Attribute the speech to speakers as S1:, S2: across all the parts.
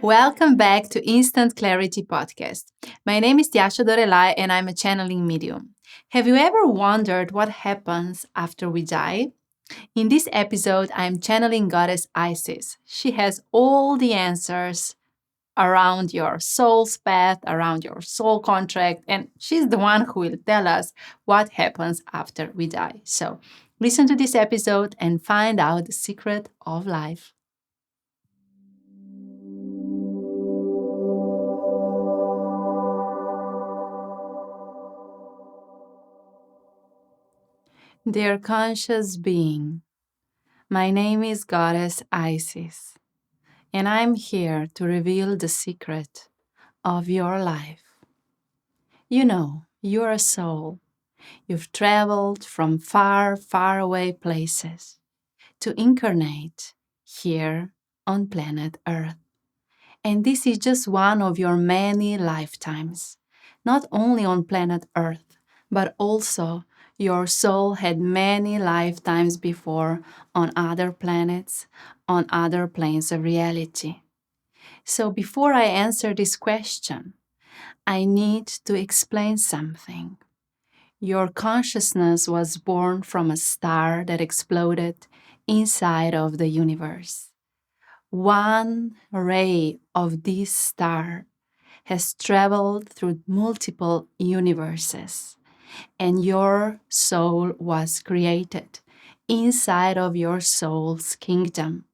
S1: Welcome back to Instant Clarity Podcast. My name is Tjaša Dorelay and I'm a channeling medium. Have you ever wondered what happens after we die? In this episode, I'm channeling Goddess Isis. She has all the answers around your soul's path, around your soul contract, and she's the one who will tell us what happens after we die. So, listen to this episode and find out the secret of life. Dear conscious being, my name is Goddess Isis, and I'm here to reveal the secret of your life. You know, you're a soul. You've traveled from far, far away places to incarnate here on planet Earth. And this is just one of your many lifetimes, not only on planet Earth, but also your soul had many lifetimes before on other planets, on other planes of reality. So before I answer this question, I need to explain something. Your consciousness was born from a star that exploded inside of the universe. One ray of this star has traveled through multiple universes, and your soul was created inside of your soul's kingdom.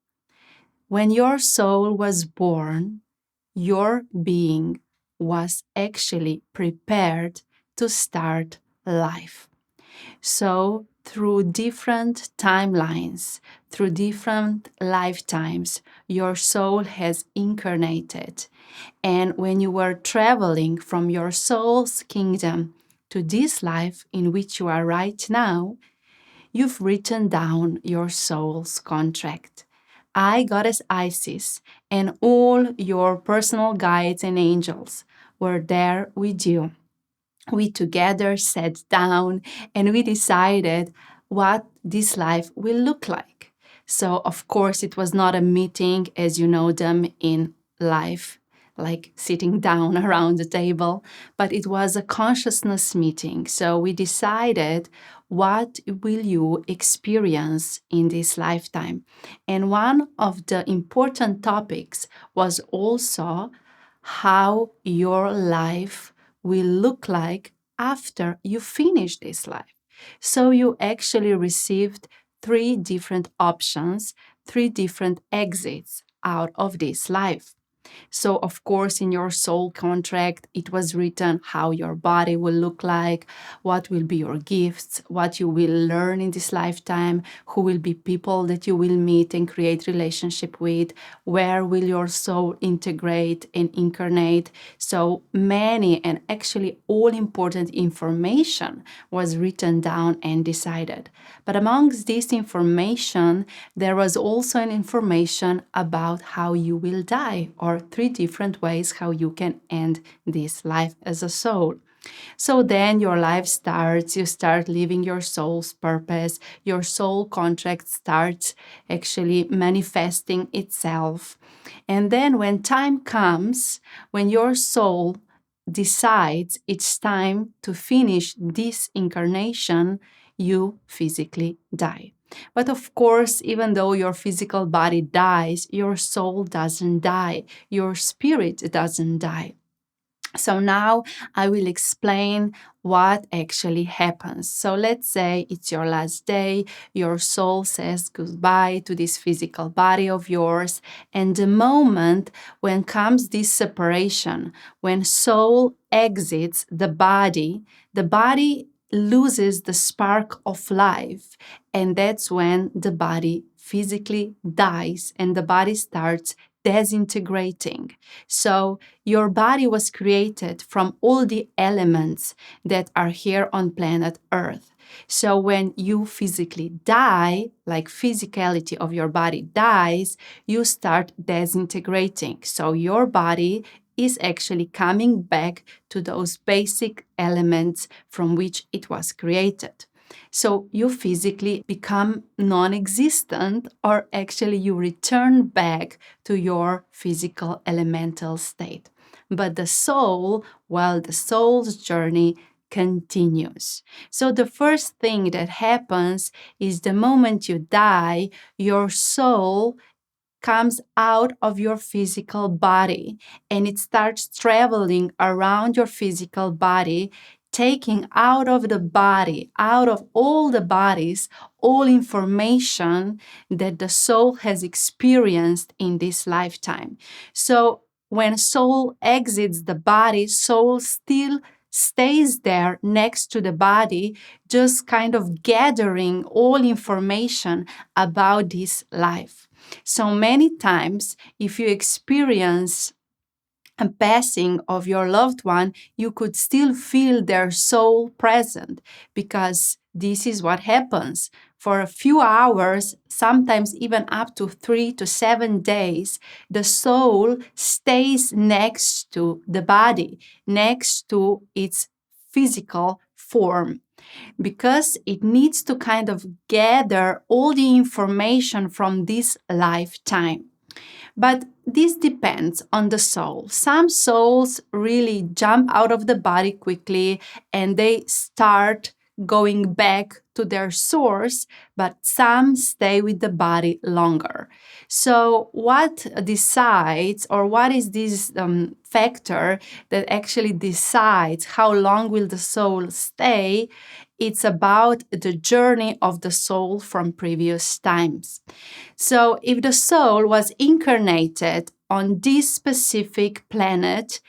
S1: When your soul was born, your being was actually prepared to start life. So, through different timelines, through different lifetimes, your soul has incarnated. And when you were traveling from your soul's kingdom to this life in which you are right now, you've written down your soul's contract. I, Goddess Isis, and all your personal guides and angels were there with you. We together sat down and we decided what this life will look like. So, of course, it was not a meeting as you know them in life, like sitting down around the table, but it was a consciousness meeting. So, we decided what will you experience in this lifetime. And one of the important topics was also how your life will look like after you finish this life. So you actually received three different options, three different exits out of this life. So, of course, in your soul contract, it was written how your body will look like, what will be your gifts, what you will learn in this lifetime, who will be people that you will meet and create relationship with, where will your soul integrate and incarnate. So many and actually all important information was written down and decided. But amongst this information, there was also an information about how you will die, or three different ways how you can end this life as a soul. So then your life starts, you start living your soul's purpose, your soul contract starts actually manifesting itself. And then when time comes, when your soul decides it's time to finish this incarnation, you physically die. But of course, even though your physical body dies, your soul doesn't die, your spirit doesn't die. So now I will explain what actually happens. So let's say it's your last day, your soul says goodbye to this physical body of yours, and the moment when comes this separation, when soul exits the body loses the spark of life, and that's when the body physically dies and the body starts disintegrating. So your body was created from all the elements that are here on planet Earth. So when you physically die, like physicality of your body dies, you start disintegrating. So your body is actually coming back to those basic elements from which it was created. So you physically become non-existent, or actually you return back to your physical elemental state. But the soul, well, the soul's journey continues. So the first thing that happens is the moment you die, your soul comes out of your physical body and it starts traveling around your physical body, taking out of the body, out of all the bodies, all information that the soul has experienced in this lifetime. So when soul exits the body, soul still stays there next to the body, just kind of gathering all information about this life. So many times, if you experience a passing of your loved one, you could still feel their soul present, because this is what happens. For a few hours, sometimes even up to 3 to 7 days, the soul stays next to the body, next to its physical form, because it needs to kind of gather all the information from this lifetime. But this depends on the soul. Some souls really jump out of the body quickly and they start going back to their source, but some stay with the body longer. So what decides, or what is this factor that actually decides how long will the soul stay? It's about the journey of the soul from previous times. So if the soul was incarnated on this specific planet,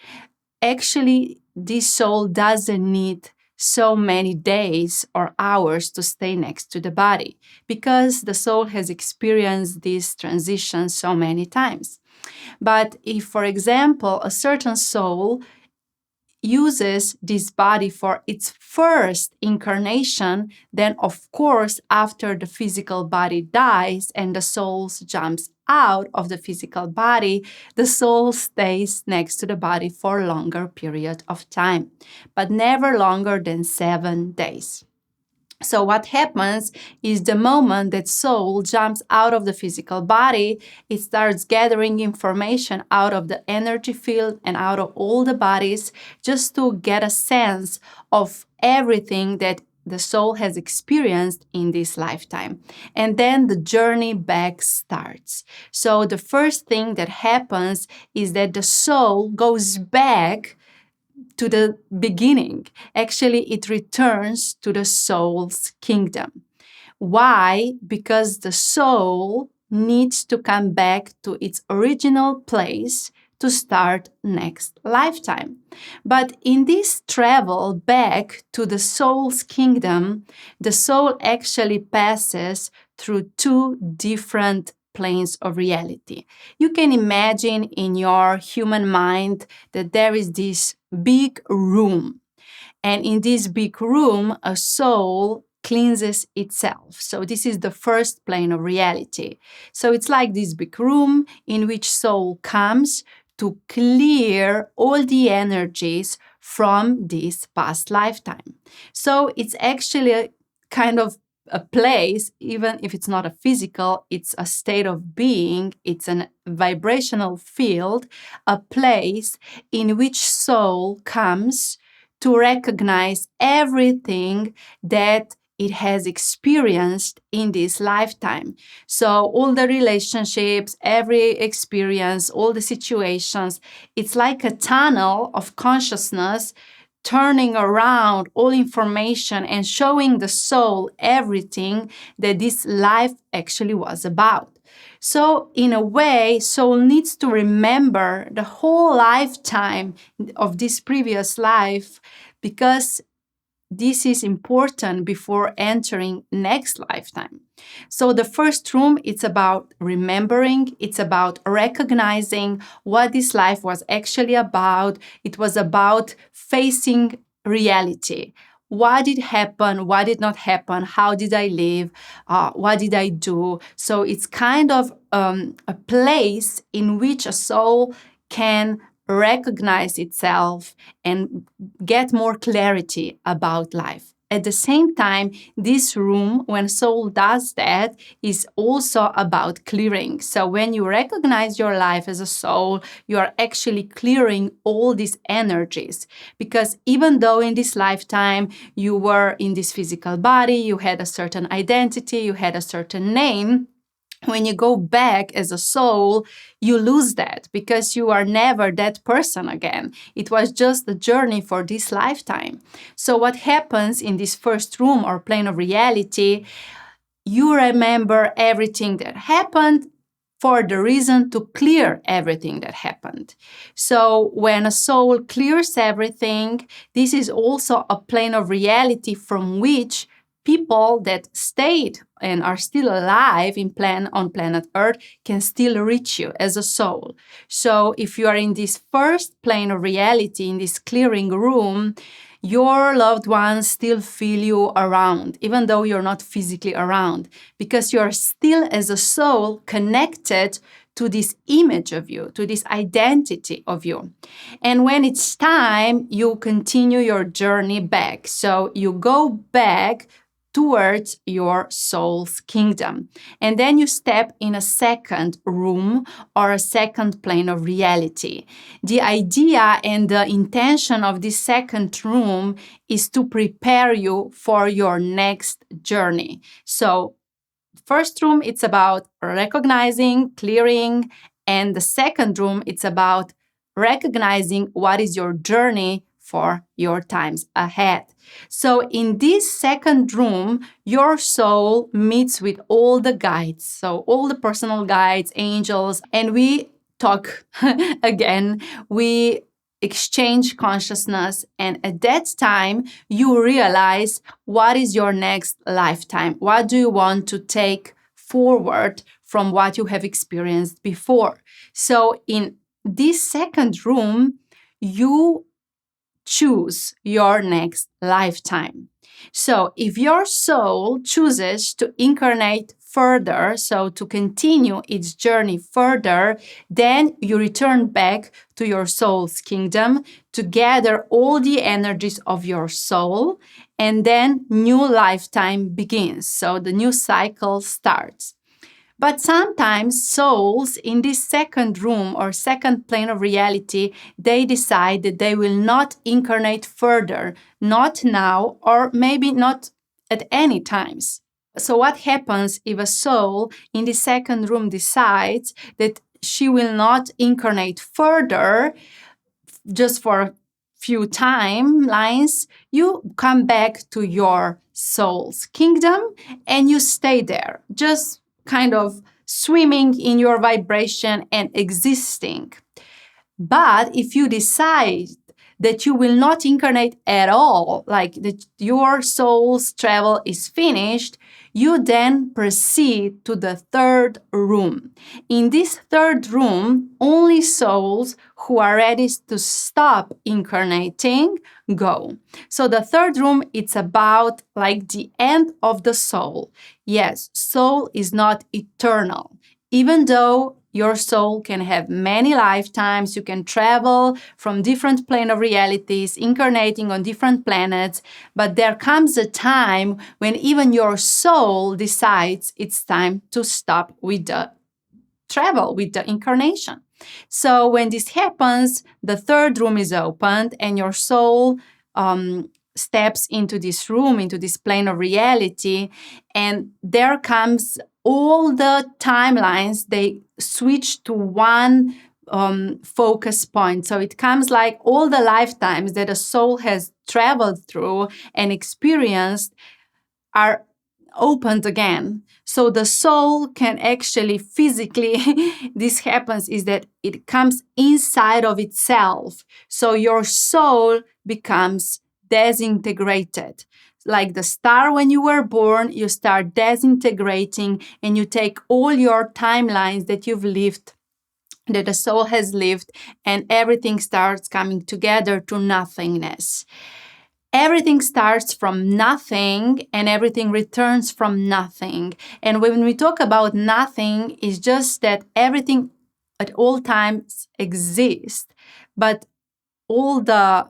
S1: actually this soul doesn't need so many days or hours to stay next to the body, because the soul has experienced this transition so many times. But if, for example, a certain soul uses this body for its first incarnation, then of course, after the physical body dies and the soul jumps out of the physical body, the soul stays next to the body for a longer period of time, but never longer than 7 days. So what happens is the moment that soul jumps out of the physical body, it starts gathering information out of the energy field and out of all the bodies, just to get a sense of everything that the soul has experienced in this lifetime. And then the journey back starts. So the first thing that happens is that the soul goes back to the beginning. Actually, it returns to the soul's kingdom. Why? Because the soul needs to come back to its original place to start next lifetime. But in this travel back to the soul's kingdom, the soul actually passes through two different planes of reality. You can imagine in your human mind that there is this big room, and in this big room, a soul cleanses itself. So this is the first plane of reality. So it's like this big room in which soul comes to clear all the energies from this past lifetime. So it's actually a kind of a place, even if it's not a physical, it's a state of being, it's a vibrational field, a place in which soul comes to recognize everything that it has experienced in this lifetime. So all the relationships, every experience, all the situations, it's like a tunnel of consciousness turning around all information and showing the soul everything that this life actually was about. So in a way, soul needs to remember the whole lifetime of this previous life, because this is important before entering next lifetime. So the first room, it's about remembering, it's about recognizing what this life was actually about. It was about facing reality. What did happen? What did not happen? How did I live? What did I do? So it's kind of a place in which a soul can recognize itself and get more clarity about life. at the same time, this room, when soul does that, is also about clearing. So when you recognize your life as a soul, you are actually clearing all these energies. Because even though in this lifetime you were in this physical body, you had a certain identity, you had a certain name, when you go back as a soul, you lose that because you are never that person again. It was just the journey for this lifetime. So what happens in this first room or plane of reality, you remember everything that happened for the reason to clear everything that happened. So when a soul clears everything, this is also a plane of reality from which people that stayed and are still alive on planet Earth can still reach you as a soul. So if you are in this first plane of reality, in this clearing room, your loved ones still feel you around, even though you're not physically around, because you're still as a soul connected to this image of you, to this identity of you. And when it's time, you continue your journey back. So you go back towards your soul's kingdom. And then you step in a second room or a second plane of reality. The idea and the intention of this second room is to prepare you for your next journey. So, first room, it's about recognizing, clearing, and the second room, it's about recognizing what is your journey for your times ahead. So in this second room, your soul meets with all the guides, so all the personal guides, angels, and we talk again. We exchange consciousness, and at that time, you realize what is your next lifetime. What do you want to take forward from what you have experienced before? So in this second room, you choose your next lifetime. So if your soul chooses to incarnate further, so to continue its journey further, then you return back to your soul's kingdom to gather all the energies of your soul, and then new lifetime begins. So the new cycle starts. But sometimes souls in this second room or second plane of reality, they decide that they will not incarnate further, not now, or maybe not at any times. So what happens if a soul in the second room decides that she will not incarnate further just for a few timelines? You come back to your soul's kingdom and you stay there, just kind of swimming in your vibration and existing. But if you decide that you will not incarnate at all, like that your soul's travel is finished, you then proceed to the third room. In this third room, only souls who are ready to stop incarnating go. So the third room, it's about like the end of the soul. Yes, soul is not eternal. Even though your soul can have many lifetimes, you can travel from different plane of realities, incarnating on different planets, but there comes a time when even your soul decides it's time to stop with the travel, with the incarnation. So when this happens, the third room is opened and your soul steps into this room, into this plane of reality, and there comes all the timelines, they switch to one focus point. So it comes like all the lifetimes that a soul has traveled through and experienced are opened again. So the soul can actually physically, this happens is that it comes inside of itself. So your soul becomes disintegrated. Like the star when you were born, you start disintegrating and you take all your timelines that you've lived, that the soul has lived, and everything starts coming together to nothingness. Everything starts from nothing and everything returns from nothing. And when we talk about nothing, it's just that everything at all times exists, but all the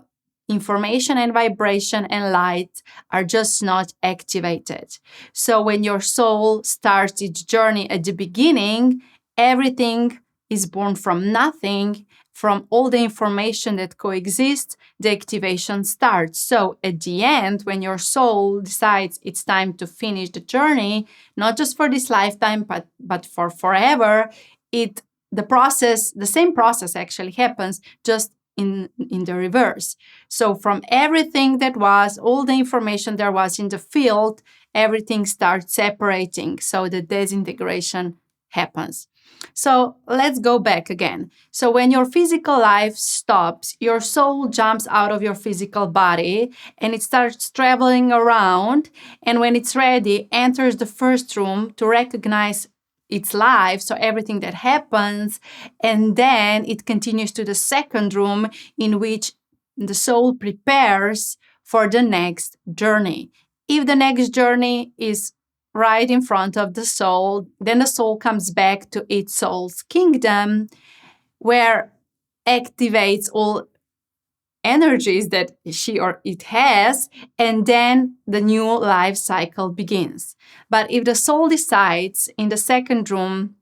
S1: information and vibration and light are just not activated. So when your soul starts its journey at the beginning, everything is born from nothing, from all the information that coexists, the activation starts. So at the end, when your soul decides it's time to finish the journey, not just for this lifetime, but for forever, the same process actually happens, just in the reverse. So from everything that was, all the information there was in the field, everything starts separating. So the disintegration happens. So let's go back again. So when your physical life stops, your soul jumps out of your physical body and it starts traveling around. And when it's ready, enters the first room to recognize its life, so everything that happens, and then it continues to the second room in which the soul prepares for the next journey. If the next journey is right in front of the soul, then the soul comes back to its soul's kingdom, where activates all energies that she or it has, and then the new life cycle begins. But if the soul decides in the second room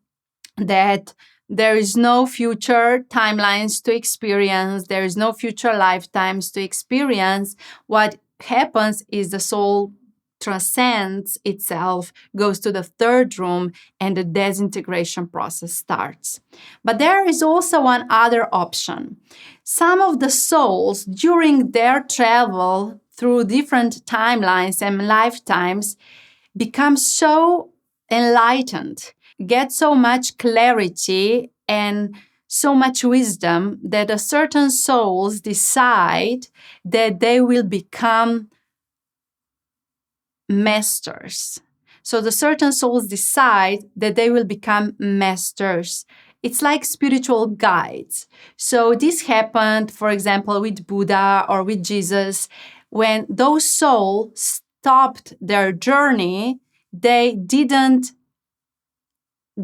S1: that there is no future timelines to experience, there is no future lifetimes to experience, what happens is the soul transcends itself, goes to the third room, and the disintegration process starts. But there is also one other option. Some of the souls, during their travel through different timelines and lifetimes, become so enlightened, get so much clarity and so much wisdom that a certain souls decide that they will become masters. So the certain souls decide that they will become masters. It's like spiritual guides. So this happened, for example, with Buddha or with Jesus. When those souls stopped their journey, they didn't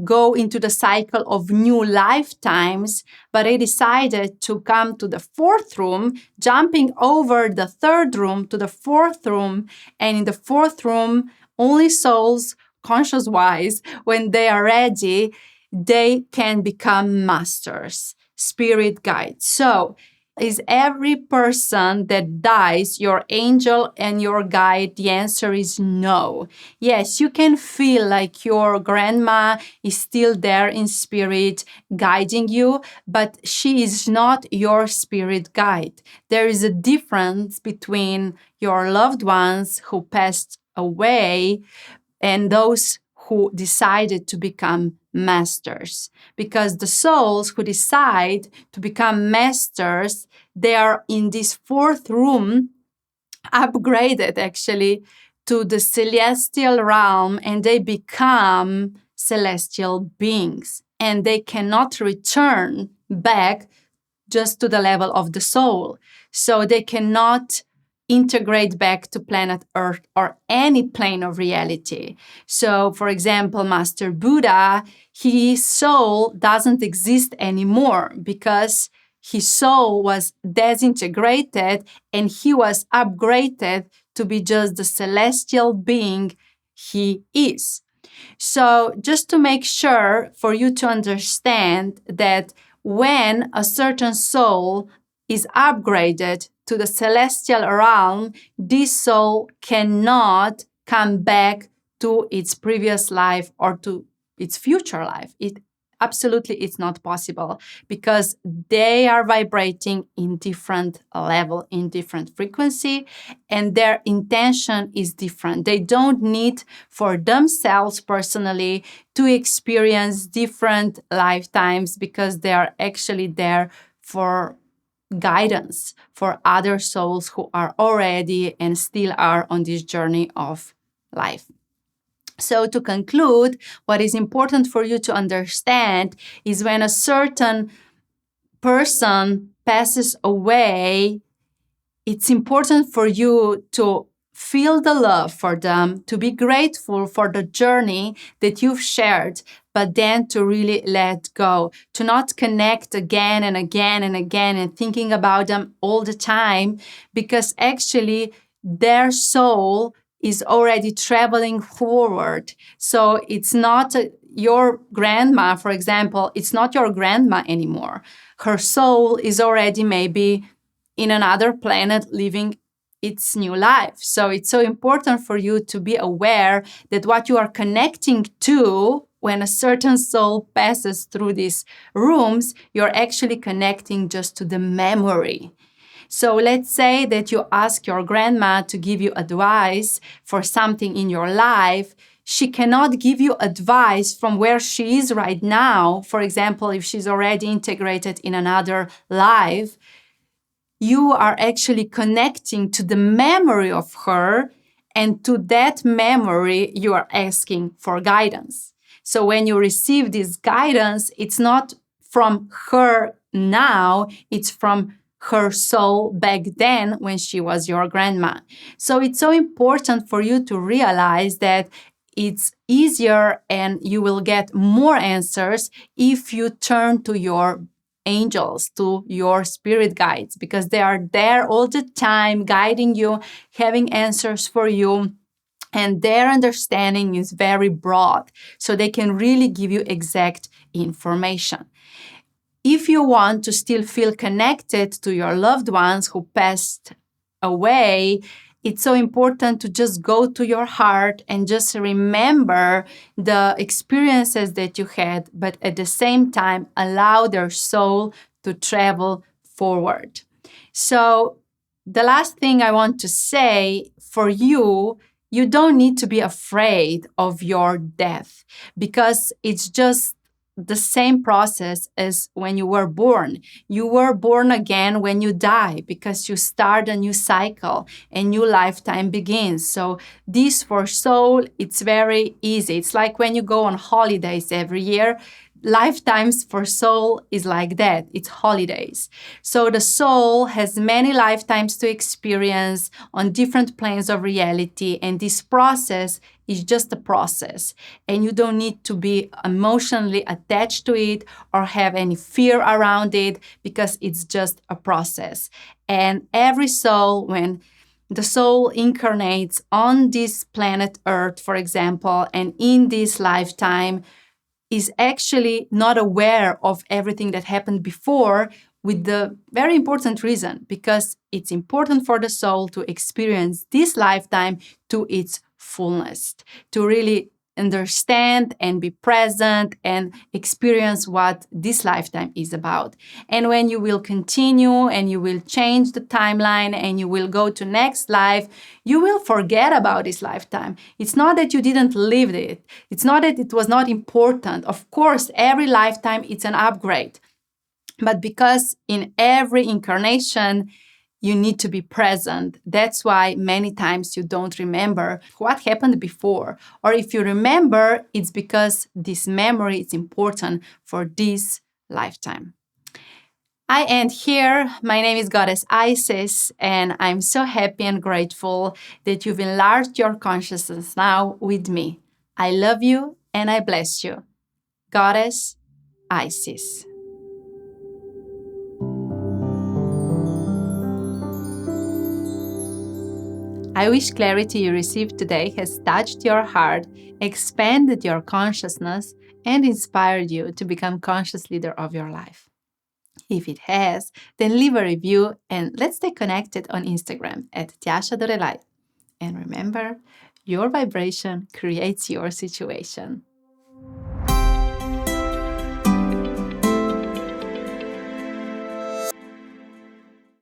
S1: go into the cycle of new lifetimes, but they decided to come to the fourth room, jumping over the third room to the fourth room. And in the fourth room, only souls, conscious wise, when they are ready, they can become masters, spirit guides. So, is every person that dies your angel and your guide? The answer is no. Yes, you can feel like your grandma is still there in spirit guiding you, but she is not your spirit guide. There is a difference between your loved ones who passed away and those who decided to become masters. Because the souls who decide to become masters, they are in this fourth room, upgraded actually to the celestial realm, and they become celestial beings. And they cannot return back just to the level of the soul. So they cannot integrate back to planet Earth or any plane of reality. So, for example, Master Buddha, his soul doesn't exist anymore because his soul was disintegrated and he was upgraded to be just the celestial being he is. So, just to make sure for you to understand that when a certain soul is upgraded to the celestial realm, this soul cannot come back to its previous life or to its future life. It's not possible because they are vibrating in different level, in different frequency, and their intention is different. They don't need for themselves personally to experience different lifetimes because they are actually there for guidance for other souls who are already and still are on this journey of life. So to conclude, what is important for you to understand is when a certain person passes away, it's important for you to feel the love for them, to be grateful for the journey that you've shared, but then to really let go, to not connect again and again and again and thinking about them all the time, because actually their soul is already traveling forward. So it's not your grandma, for example, it's not your grandma anymore. Her soul is already maybe in another planet living its new life. So it's so important for you to be aware that what you are connecting to when a certain soul passes through these rooms, you're actually connecting just to the memory. So let's say that you ask your grandma to give you advice for something in your life. She cannot give you advice from where she is right now. For example, if she's already integrated in another life, you are actually connecting to the memory of her, and to that memory, you are asking for guidance. So when you receive this guidance, it's not from her now, it's from her soul back then when she was your grandma. So it's so important for you to realize that it's easier and you will get more answers if you turn to your angels, to your spirit guides, because they are there all the time guiding you, having answers for you. And their understanding is very broad, so they can really give you exact information. If you want to still feel connected to your loved ones who passed away, it's so important to just go to your heart and just remember the experiences that you had, but at the same time, allow their soul to travel forward. So, the last thing I want to say for you, you don't need to be afraid of your death, because it's just the same process as when you were born. You were born again when you die, because you start a new cycle, a new lifetime begins. So this for soul, it's very easy. It's like when you go on holidays every year. Lifetimes for soul is like that. It's holidays. So the soul has many lifetimes to experience on different planes of reality, and this process is just a process, and you don't need to be emotionally attached to it or have any fear around it, because it's just a process. And every soul, when the soul incarnates on this planet Earth, for example, and in this lifetime, is actually not aware of everything that happened before, with the very important reason, because it's important for the soul to experience this lifetime to its fullness, to really understand and be present and experience what this lifetime is about. And when you will continue and you will change the timeline and you will go to next life, you will forget about this lifetime. It's not that you didn't live it. It's not that it was not important. Of course, every lifetime it's an upgrade. But because in every incarnation, you need to be present. That's why many times you don't remember what happened before. Or if you remember, it's because this memory is important for this lifetime. I end here. My name is Goddess Isis, and I'm so happy and grateful that you've enlarged your consciousness now with me. I love you and I bless you. Goddess Isis. I wish clarity you received today has touched your heart, expanded your consciousness, and inspired you to become conscious leader of your life. If it has, then leave a review and let's stay connected on Instagram at Tjaša Dorelay. And remember, your vibration creates your situation.